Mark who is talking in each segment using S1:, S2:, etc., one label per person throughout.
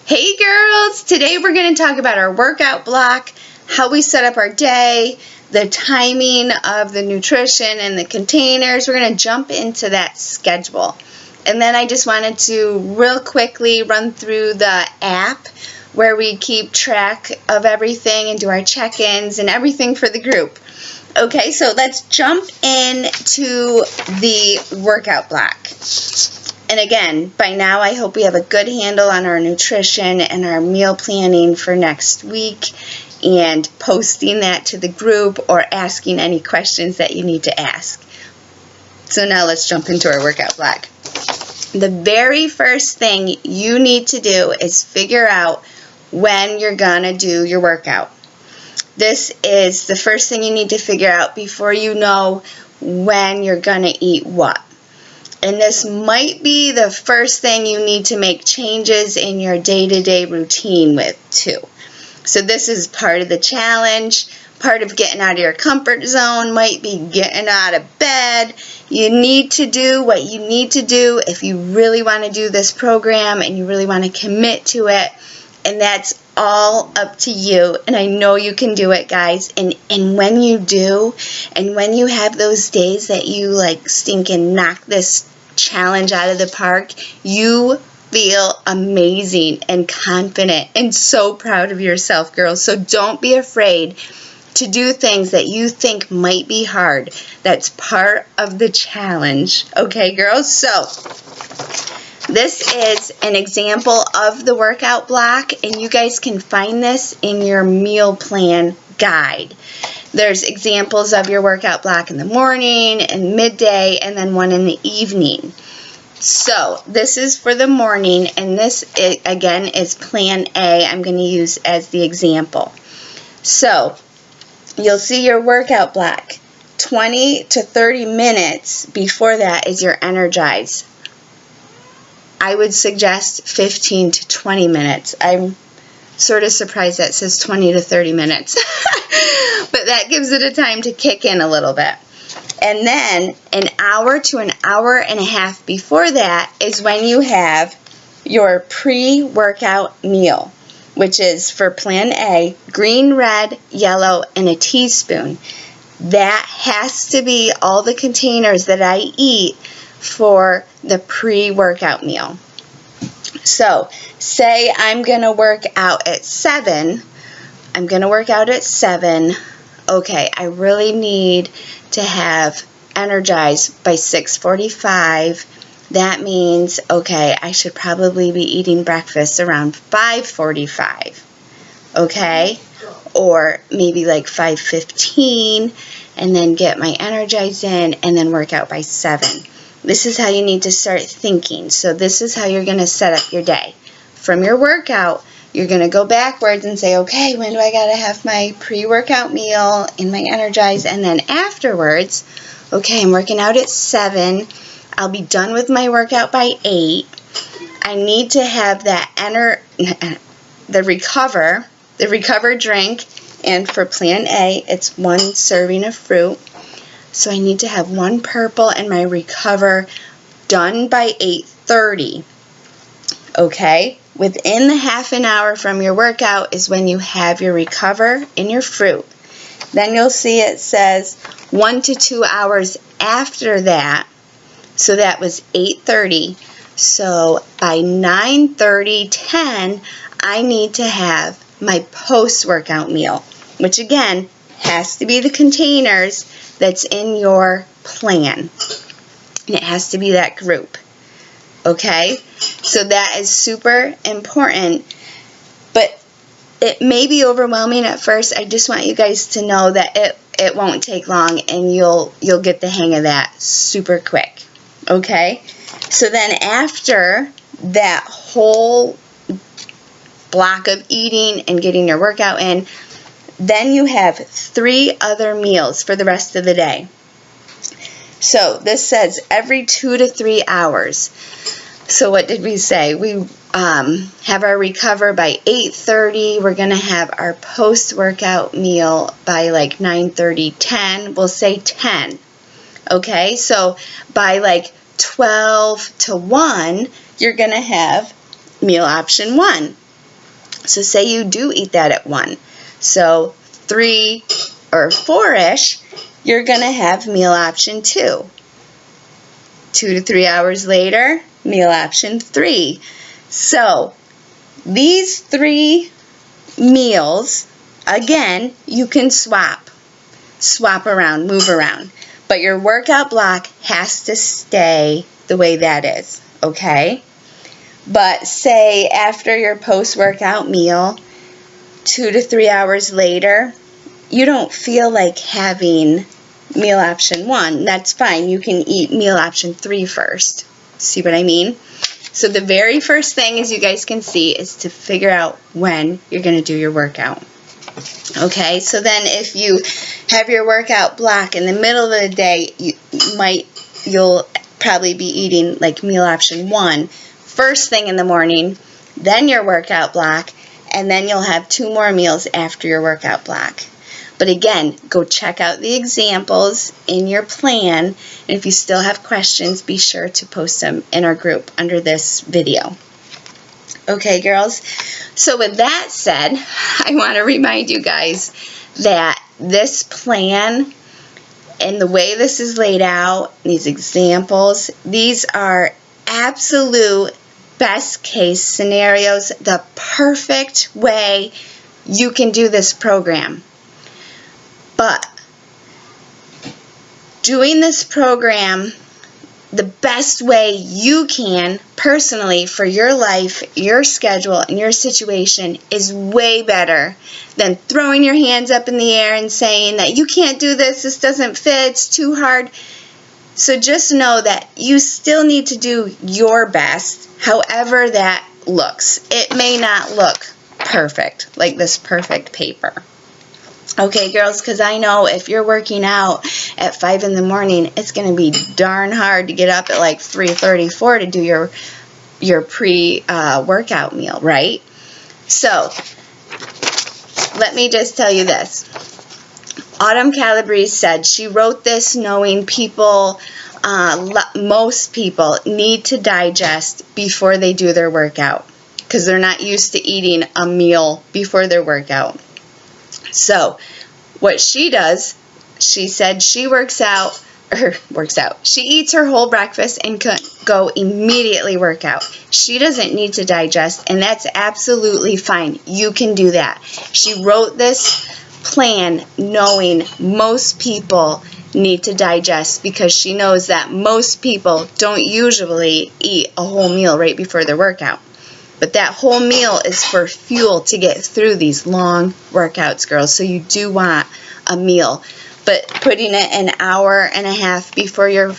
S1: Hey girls, today we're going to talk about our workout block, how we set up our day, the timing of the nutrition and the containers. We're going to jump into that schedule. And then I just wanted to real quickly run through the app where we keep track of everything and do our check-ins and everything for the group. Okay, so let's jump into the workout block. And again, by now I hope we have a good handle on our nutrition and our meal planning for next week and posting that to the group or asking any questions that you need to ask. So now let's jump into our workout block. The very first thing you need to do is figure out when you're gonna do your workout. This is the first thing you need to figure out before you know when you're gonna eat what. And this might be the first thing you need to make changes in your day-to-day routine with too. So this is part of the challenge. Part of getting out of your comfort zone might be getting out of bed. You need to do what you need to do if you really want to do this program and you really want to commit to it. And that's all up to you. And I know you can do it, guys. And when you do, and when you have those days that you like stinking knock this challenge out of the park, you feel amazing and confident and so proud of yourself, girls. So don't be afraid to do things that you think might be hard. That's part of the challenge. Okay, girls? So this is an example of the workout block, and you guys can find this in your meal plan guide. There's examples of your workout block in the morning and midday and then one in the evening. So this is for the morning, and this again is plan A I'm going to use as the example. So you'll see your workout block. 20 to 30 minutes before that is your energize. I would suggest 15 to 20 minutes. I'm sort of surprised that says 20 to 30 minutes. But that gives it a time to kick in a little bit. And then an hour to an hour and a half before that is when you have your pre-workout meal, which is for plan A, green, red, yellow, and a teaspoon. That has to be all the containers that I eat for the pre-workout meal. So say I'm going to work out at 7. I'm going to work out at 7. Okay, I really need to have energized by 6:45. That means, okay, I should probably be eating breakfast around 5:45. Okay? Or maybe like 5:15, and then get my energize in and then work out by 7. This is how you need to start thinking. So this is how you're going to set up your day. From your workout, you're going to go backwards and say, okay, when do I got to have my pre-workout meal and my energize? And then afterwards, okay, I'm working out at 7. I'll be done with my workout by 8. I need to have that the recover drink. And for plan A, it's 1 serving of fruit. So I need to have 1 purple and my recover done by 8:30. Okay? Within the half an hour from your workout is when you have your recover and your fruit. Then you'll see it says 1 to 2 hours after that. So that was 8:30. So by 9:30, 10, I need to have my post-workout meal, which again has to be the containers that's in your plan. And it has to be that group. Okay? So that is super important. But it may be overwhelming at first. I just want you guys to know that it won't take long and you'll get the hang of that super quick. Okay? So then after that whole block of eating and getting your workout in, then you have 3 other meals for the rest of the day. So this says every 2 to 3 hours. So what did we say? We have our recover by 8:30. We're going to have our post-workout meal by like 9:30, 10. We'll say 10. Okay, so by like 12 to 1, you're going to have meal option 1. So say you do eat that at 1. So 3 or 4-ish, you're going to have meal option 2. 2 to 3 hours later, meal option 3. So these 3 meals, again, you can swap around, move around. But your workout block has to stay the way that is, okay? But say after your post-workout meal, 2 to 3 hours later, you don't feel like having meal option 1. That's fine. You can eat meal option 3 first. See what I mean? So the very first thing, as you guys can see, is to figure out when you're going to do your workout. Okay, so then if you have your workout block in the middle of the day, you'll probably be eating like meal option 1 first thing in the morning, then your workout block, and then you'll have 2 more meals after your workout block. But again, go check out the examples in your plan, and if you still have questions, be sure to post them in our group under this video. Okay, girls, so with that said, I want to remind you guys that this plan and the way this is laid out, these examples, these are absolute best case scenarios, the perfect way you can do this program. But doing this program the best way you can personally for your life, your schedule, and your situation is way better than throwing your hands up in the air and saying that you can't do this, this doesn't fit, it's too hard. So just know that you still need to do your best, however that looks. It may not look perfect, like this perfect paper. Okay, girls, because I know if you're working out at 5 in the morning, it's going to be darn hard to get up at like 3:34 to do your pre-workout meal, right? So, let me just tell you this. Autumn Calabrese said she wrote this knowing people, most people need to digest before they do their workout because they're not used to eating a meal before their workout. So, what she does, she said she she eats her whole breakfast and can go immediately work out. She doesn't need to digest, and that's absolutely fine. You can do that. She wrote this plan knowing most people need to digest because she knows that most people don't usually eat a whole meal right before their workout. But that whole meal is for fuel to get through these long workouts, girls. So you do want a meal. But putting it an hour and a half before your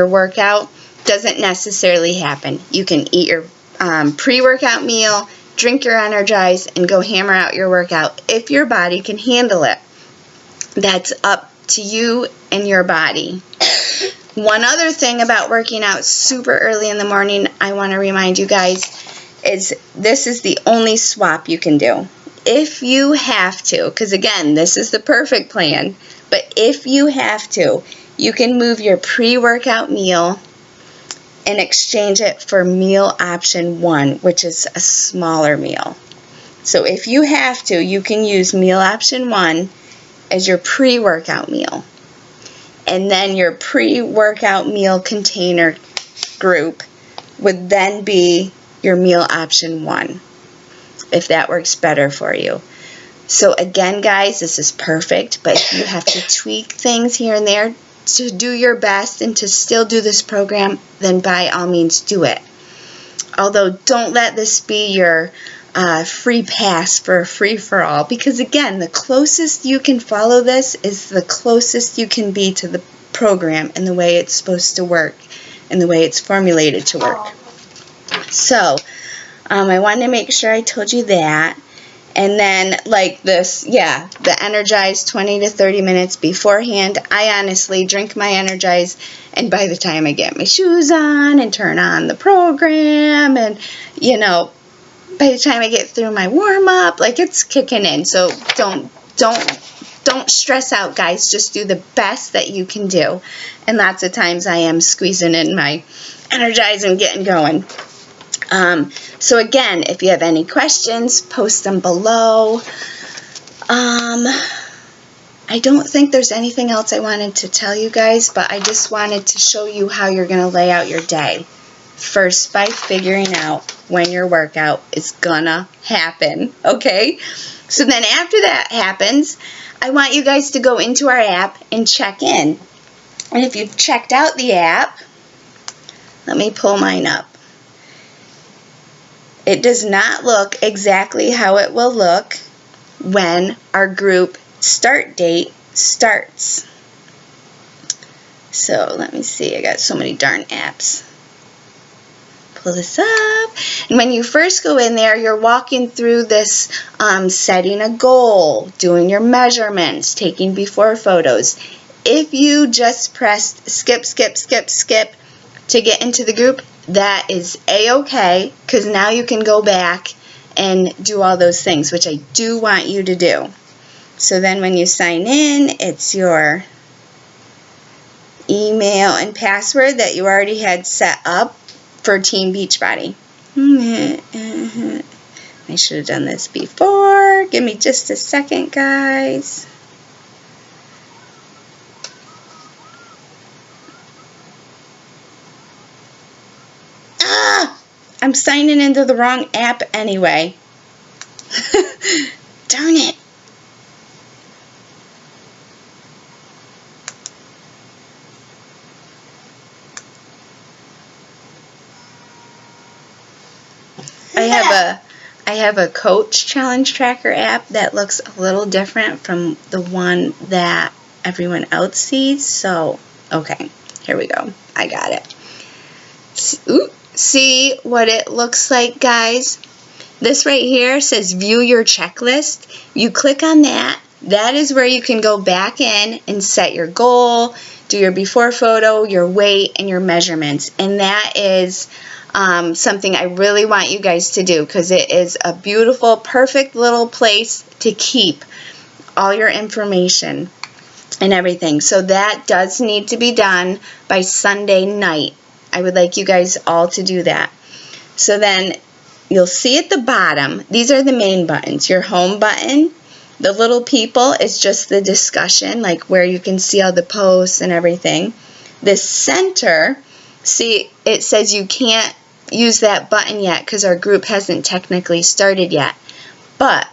S1: workout doesn't necessarily happen. You can eat your pre-workout meal, drink your Energize, and go hammer out your workout if your body can handle it. That's up to you and your body. One other thing about working out super early in the morning, I want to remind you guys, is this is the only swap you can do. If you have to, because again, this is the perfect plan, but if you have to, you can move your pre-workout meal and exchange it for meal option 1, which is a smaller meal. So if you have to, you can use meal option 1 as your pre-workout meal. And then your pre-workout meal container group would then be your meal option 1, if that works better for you. So again, guys, this is perfect, but if you have to tweak things here and there to do your best and to still do this program, then by all means do it. Although don't let this be your free pass for a free-for-all, because again, the closest you can follow this is the closest you can be to the program and the way it's supposed to work and the way it's formulated to work. So, I wanted to make sure I told you that. And then, like this, the Energize 20 to 30 minutes beforehand. I honestly drink my Energize, and by the time I get my shoes on and turn on the program, and, by the time I get through my warm-up, like, it's kicking in. So, don't stress out, guys. Just do the best that you can do. And lots of times I am squeezing in my Energize and getting going. So again, if you have any questions, post them below. I don't think there's anything else I wanted to tell you guys, but I just wanted to show you how you're going to lay out your day. First, by figuring out when your workout is gonna happen, okay? So then after that happens, I want you guys to go into our app and check in. And if you've checked out the app, let me pull mine up. It does not look exactly how it will look when our group start date starts. So let me see, I got so many darn apps. Pull this up, and when you first go in there, you're walking through this setting a goal, doing your measurements, taking before photos. If you just pressed skip to get into the group, that is a-okay, because now you can go back and do all those things, which I do want you to do. So then when you sign in, it's your email and password that you already had set up for Team Beachbody. I should have done this before. Give me just a second, guys. I'm signing into the wrong app anyway. Darn it. I have a Coach Challenge Tracker app that looks a little different from the one that everyone else sees. So, okay, here we go. I got it. See what it looks like, guys? This right here says view your checklist. You click on that. That is where you can go back in and set your goal, do your before photo, your weight, and your measurements. And that is something I really want you guys to do, because it is a beautiful, perfect little place to keep all your information and everything. So that does need to be done by Sunday night. I would like you guys all to do that. So then you'll see at the bottom, these are the main buttons. Your home button, the little people is just the discussion, like where you can see all the posts and everything. The center, see, it says you can't use that button yet because our group hasn't technically started yet. But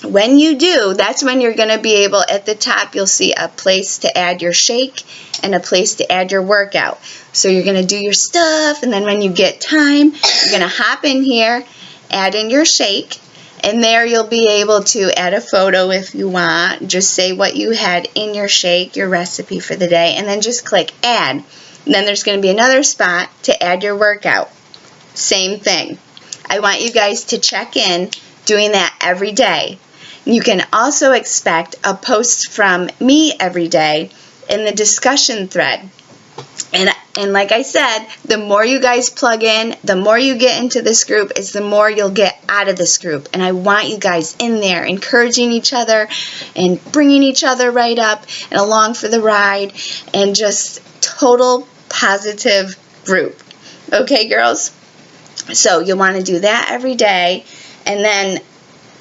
S1: when you do, that's when you're going to be able, at the top, you'll see a place to add your shake and a place to add your workout. So you're going to do your stuff, and then when you get time, you're going to hop in here, add in your shake, and there you'll be able to add a photo if you want. Just say what you had in your shake, your recipe for the day, and then just click add. And then there's going to be another spot to add your workout. Same thing. I want you guys to check in doing that every day. You can also expect a post from me every day in the discussion thread. And like I said, the more you guys plug in, the more you get into this group, is the more you'll get out of this group. And I want you guys in there encouraging each other and bringing each other right up and along for the ride, and just total positive group. Okay, girls? So you'll want to do that every day. And then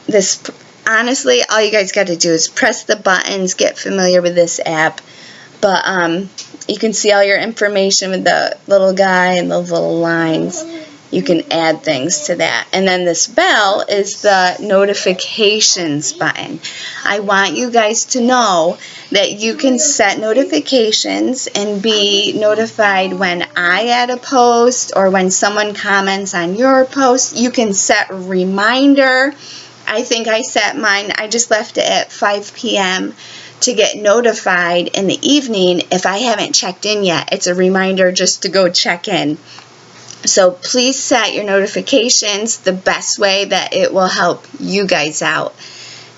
S1: this, honestly, all you guys got to do is press the buttons, get familiar with this app. But you can see all your information with the little guy and those little lines. You can add things to that. And then this bell is the notifications button. I want you guys to know that you can set notifications and be notified when I add a post or when someone comments on your post. You can set a reminder. I think I set mine, I just left it at 5 p.m. to get notified in the evening if I haven't checked in yet. It's a reminder just to go check in. So please set your notifications the best way that it will help you guys out.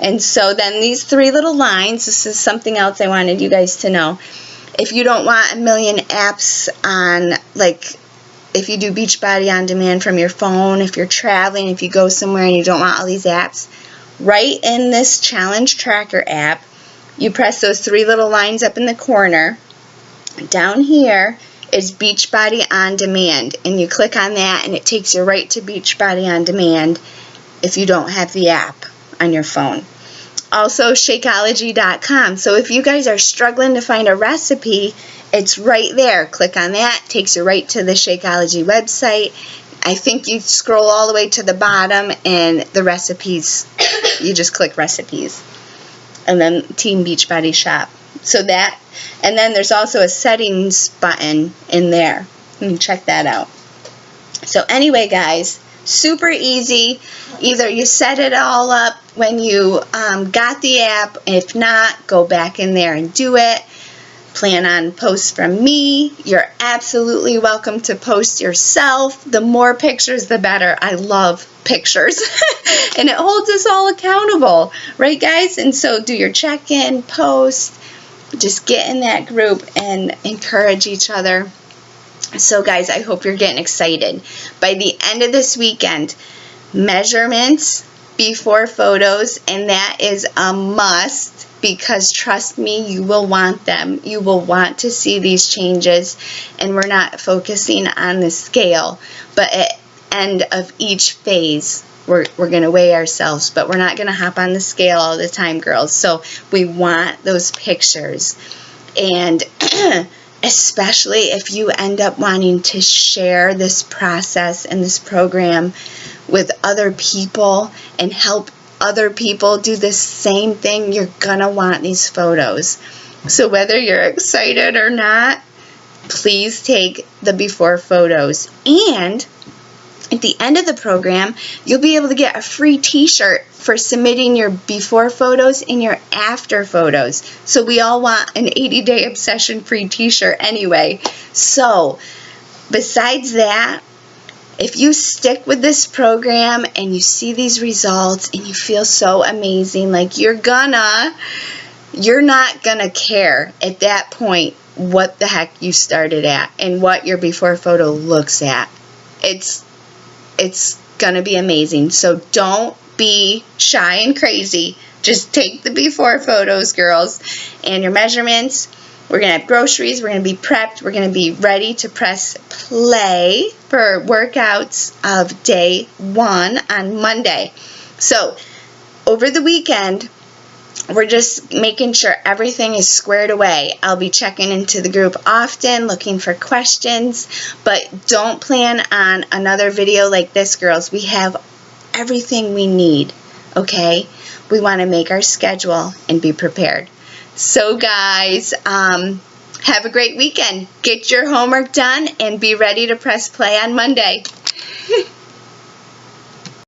S1: And so then these three little lines, this is something else I wanted you guys to know. If you don't want a million apps on, like if you do Beachbody on demand from your phone, if you're traveling, if you go somewhere and you don't want all these apps, right in this challenge tracker app, you press those three little lines up in the corner. Down here is Beachbody On Demand, and you click on that and it takes you right to Beachbody On Demand if you don't have the app on your phone. Also, Shakeology.com. So if you guys are struggling to find a recipe, it's right there. Click on that, takes you right to the Shakeology website. I think you scroll all the way to the bottom and the recipes, you just click recipes. And then Team Beachbody Shop. So that, and then there's also a settings button in there. You can check that out. So anyway, guys, super easy. Either you set it all up when you got the app. If not, go back in there and do it. Plan on posts from me. You're absolutely welcome to post yourself. The more pictures, the better. I love pictures. And it holds us all accountable. Right, guys? And so do your check-in, post. Just get in that group and encourage each other. So, guys, I hope you're getting excited. By the end of this weekend, measurements, before photos, and that is a must. Because trust me, you will want them. You will want to see these changes. And we're not focusing on the scale. But at the end of each phase, we're going to weigh ourselves. But we're not going to hop on the scale all the time, girls. So we want those pictures. And especially if you end up wanting to share this process and this program with other people and help other people do the same thing, you're gonna want these photos. So whether you're excited or not, please take the before photos. And at the end of the program, you'll be able to get a free t-shirt for submitting your before photos and your after photos. So we all want an 80-day obsession free t-shirt anyway. So besides that, if you stick with this program and you see these results and you feel so amazing, like you're not gonna care at that point what the heck you started at and what your before photo looks at. It's gonna be amazing. So don't be shy and crazy. Just take the before photos, girls, and your measurements. We're going to have groceries. We're going to be prepped. We're going to be ready to press play for workouts of day 1 on Monday. So over the weekend, we're just making sure everything is squared away. I'll be checking into the group often, looking for questions, but don't plan on another video like this, girls. We have everything we need, okay? We want to make our schedule and be prepared. So, guys, have a great weekend. Get your homework done and be ready to press play on Monday.